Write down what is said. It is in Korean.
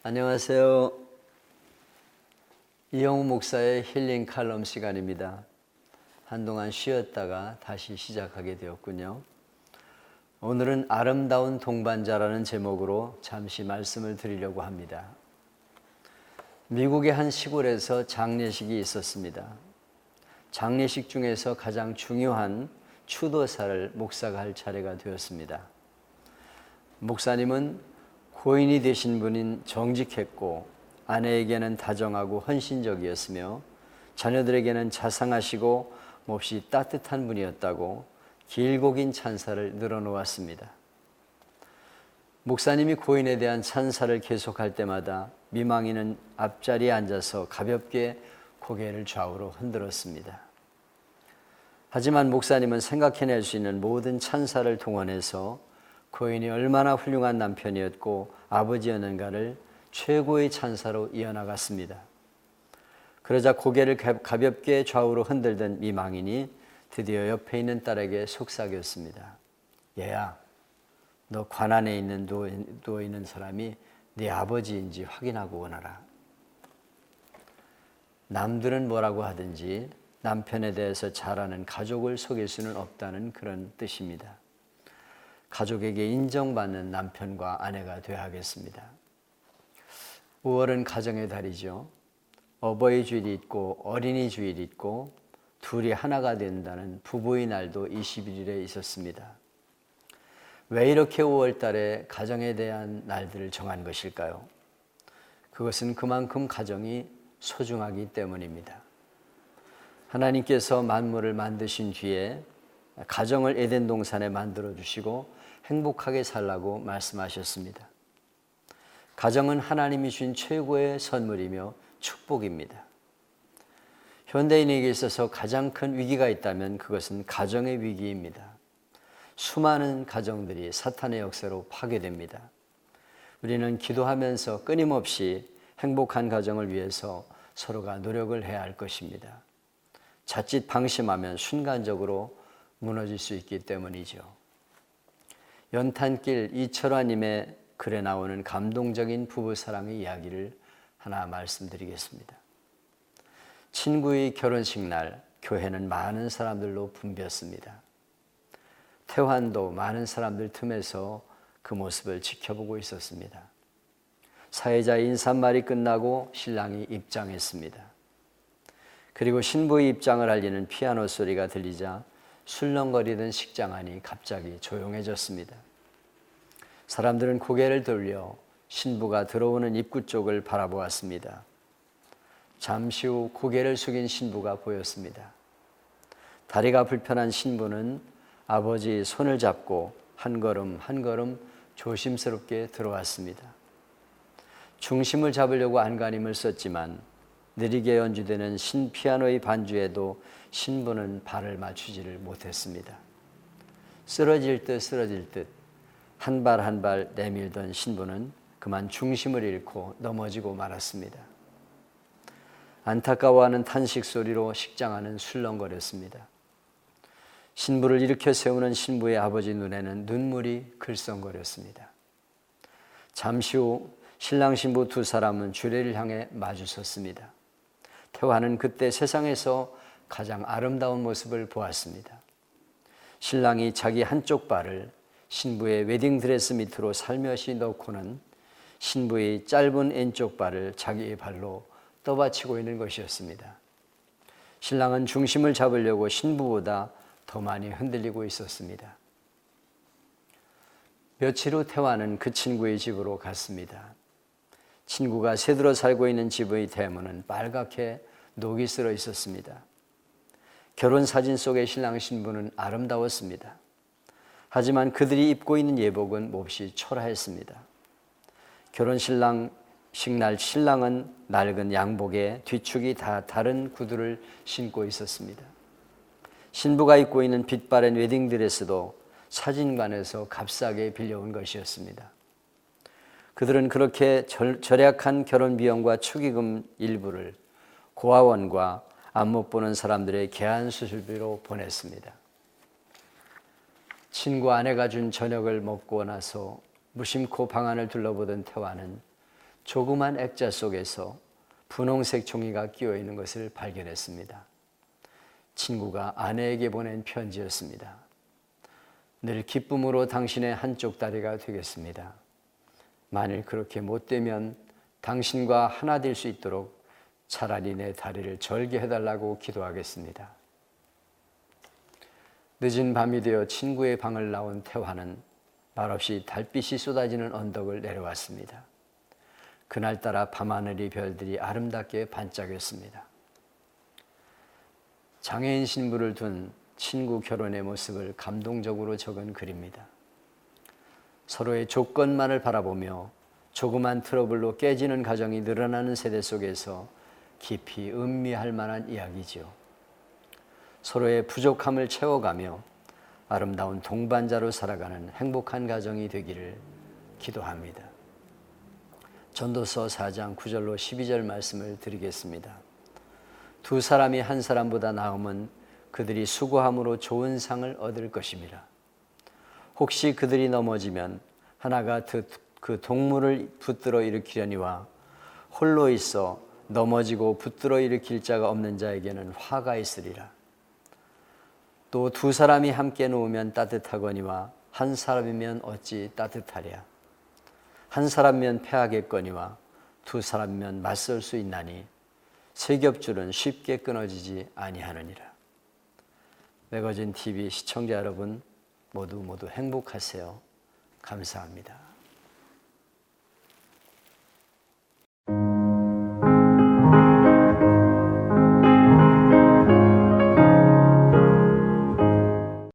안녕하세요. 이영우 목사의 힐링 칼럼 시간입니다. 한동안 쉬었다가 다시 시작하게 되었군요. 오늘은 아름다운 동반자라는 제목으로 잠시 말씀을 드리려고 합니다. 미국의 한 시골에서 장례식이 있었습니다. 장례식 중에서 가장 중요한 추도사를 목사가 할 차례가 되었습니다. 목사님은 고인이 되신 분인 정직했고 아내에게는 다정하고 헌신적이었으며 자녀들에게는 자상하시고 몹시 따뜻한 분이었다고 길고 긴 찬사를 늘어놓았습니다. 목사님이 고인에 대한 찬사를 계속할 때마다 미망인은 앞자리에 앉아서 가볍게 고개를 좌우로 흔들었습니다. 하지만 목사님은 생각해낼 수 있는 모든 찬사를 동원해서 고인이 얼마나 훌륭한 남편이었고 아버지였는가를 최고의 찬사로 이어나갔습니다. 그러자 고개를 가볍게 좌우로 흔들던 미망인이 드디어 옆에 있는 딸에게 속삭였습니다. 얘야, 너 관 안에 누워 있는 사람이 네 아버지인지 확인하고 오너라. 남들은 뭐라고 하든지 남편에 대해서 잘 아는 가족을 속일 수는 없다는 그런 뜻입니다. 가족에게 인정받는 남편과 아내가 되어야 하겠습니다. 5월은 가정의 달이죠. 어버이 주일이 있고 어린이 주일이 있고 둘이 하나가 된다는 부부의 날도 21일에 있었습니다. 왜 이렇게 5월 달에 가정에 대한 날들을 정한 것일까요? 그것은 그만큼 가정이 소중하기 때문입니다. 하나님께서 만물을 만드신 뒤에 가정을 에덴 동산에 만들어 주시고 행복하게 살라고 말씀하셨습니다. 가정은 하나님이 주신 최고의 선물이며 축복입니다. 현대인에게 있어서 가장 큰 위기가 있다면 그것은 가정의 위기입니다. 수많은 가정들이 사탄의 역사로 파괴됩니다. 우리는 기도하면서 끊임없이 행복한 가정을 위해서 서로가 노력을 해야 할 것입니다. 자칫 방심하면 순간적으로 무너질 수 있기 때문이죠. 연탄길 이철화님의 글에 나오는 감동적인 부부사랑의 이야기를 하나 말씀드리겠습니다. 친구의 결혼식 날 교회는 많은 사람들로 붐볐습니다. 태환도 많은 사람들 틈에서 그 모습을 지켜보고 있었습니다. 사회자의 인사말이 끝나고 신랑이 입장했습니다. 그리고 신부의 입장을 알리는 피아노 소리가 들리자 술렁거리던 식장 안이 갑자기 조용해졌습니다. 사람들은 고개를 돌려 신부가 들어오는 입구 쪽을 바라보았습니다. 잠시 후 고개를 숙인 신부가 보였습니다. 다리가 불편한 신부는 아버지의 손을 잡고 한 걸음 한 걸음 조심스럽게 들어왔습니다. 중심을 잡으려고 안간힘을 썼지만 느리게 연주되는 신피아노의 반주에도 신부는 발을 맞추지를 못했습니다. 쓰러질 듯 한 발 한 발 내밀던 신부는 그만 중심을 잃고 넘어지고 말았습니다. 안타까워하는 탄식 소리로 식장 안은 술렁거렸습니다. 신부를 일으켜 세우는 신부의 아버지 눈에는 눈물이 글썽거렸습니다. 잠시 후 신랑 신부 두 사람은 주례를 향해 마주섰습니다. 태화는 그때 세상에서 가장 아름다운 모습을 보았습니다. 신랑이 자기 한쪽 발을 신부의 웨딩드레스 밑으로 살며시 넣고는 신부의 짧은 왼쪽 발을 자기의 발로 떠받치고 있는 것이었습니다. 신랑은 중심을 잡으려고 신부보다 더 많이 흔들리고 있었습니다. 며칠 후 태화는 그 친구의 집으로 갔습니다. 친구가 새들어 살고 있는 집의 대문은 빨갛게 녹이 슬어 있었습니다. 결혼 사진 속의 신랑 신부는 아름다웠습니다. 하지만 그들이 입고 있는 예복은 몹시 초라했습니다. 결혼식 날 신랑은 낡은 양복에 뒤축이 다 다른 구두를 신고 있었습니다. 신부가 입고 있는 빛바랜 웨딩드레스도 사진관에서 값싸게 빌려온 것이었습니다. 그들은 그렇게 절약한 결혼 비용과 축의금 일부를 고아원과 안 못 보는 사람들의 개안 수술비로 보냈습니다. 친구 아내가 준 저녁을 먹고 나서 무심코 방 안을 둘러보던 태화는 조그만 액자 속에서 분홍색 종이가 끼어 있는 것을 발견했습니다. 친구가 아내에게 보낸 편지였습니다. 늘 기쁨으로 당신의 한쪽 다리가 되겠습니다. 만일 그렇게 못되면 당신과 하나 될 수 있도록 차라리 내 다리를 절개 해달라고 기도하겠습니다. 늦은 밤이 되어 친구의 방을 나온 태화는 말없이 달빛이 쏟아지는 언덕을 내려왔습니다. 그날따라 밤하늘의 별들이 아름답게 반짝였습니다. 장애인 신부를 둔 친구 결혼의 모습을 감동적으로 적은 글입니다. 서로의 조건만을 바라보며 조그만 트러블로 깨지는 가정이 늘어나는 세대 속에서 깊이 음미할 만한 이야기죠. 서로의 부족함을 채워가며 아름다운 동반자로 살아가는 행복한 가정이 되기를 기도합니다. 전도서 4장 9절로 12절 말씀을 드리겠습니다. 두 사람이 한 사람보다 나음은 그들이 수고함으로 좋은 상을 얻을 것입니다. 혹시 그들이 넘어지면 하나가 그 동물을 붙들어 일으키려니와 홀로 있어 넘어지고 붙들어 일으킬 자가 없는 자에게는 화가 있으리라. 또 두 사람이 함께 누우면 따뜻하거니와 한 사람이면 어찌 따뜻하랴. 한 사람이면 패하겠거니와 두 사람이면 맞설 수 있나니 세 겹줄은 쉽게 끊어지지 아니하느니라. 매거진 TV 시청자 여러분 모두 행복하세요. 감사합니다.